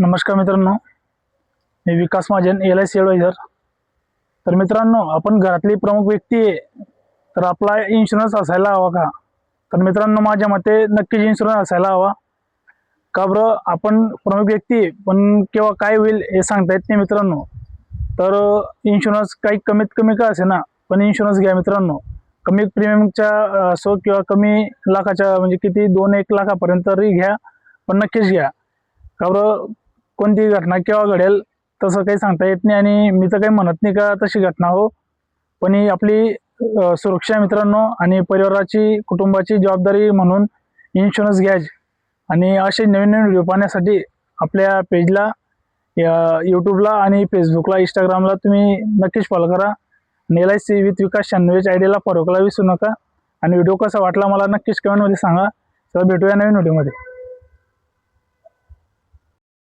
नमस्कार मित्रांनो, मी विकास Mahajan, LIC adviser. तर मित्रांनो, आपण घरातली प्रमुख व्यक्ती आहे, तर आपला इन्शुरन्स असायला हवा का? तर मित्रांनो, माझ्या मते नक्कीच इन्शुरन्स असायला हवा। का बरं? आपण प्रमुख व्यक्ती आहे, पण केव्हा काय होईल हे सांगता येत नाही मित्रांनो। तर इन्शुरन्स काही कमीत कमी का असेना, पण इन्शुरन्स घ्या मित्रांनो। कमी प्रीमियमच्या असो किंवा कमी लाखाच्या, म्हणजे किती 2-1 लाखापर्यंत तरी घ्या, पण नक्कीच घ्या। का बरं? कोणती घटना केव्हा घडेल तसं काही सांगता येत नाही, आणि मी तर काही म्हणत नाही का तशी घटना हो, पण ही आपली सुरक्षा मित्रांनो, आणि परिवाराची कुटुंबाची जबाबदारी म्हणून इन्शुरन्स घ्यायचे। आणि असे नवीन नवीन व्हिडिओ पाहण्यासाठी आपल्या पेजला यूट्यूबला आणि फेसबुकला इंस्टाग्रामला तुम्ही नक्कीच फॉलो करा। LIC विथ विकास 96 ID ला फॉलो करायला विसरू नका। आणि व्हिडिओ कसा वाटला मला नक्कीच कमेंटमध्ये सांगा। चला भेटूया नवीन व्हिडिओमध्ये।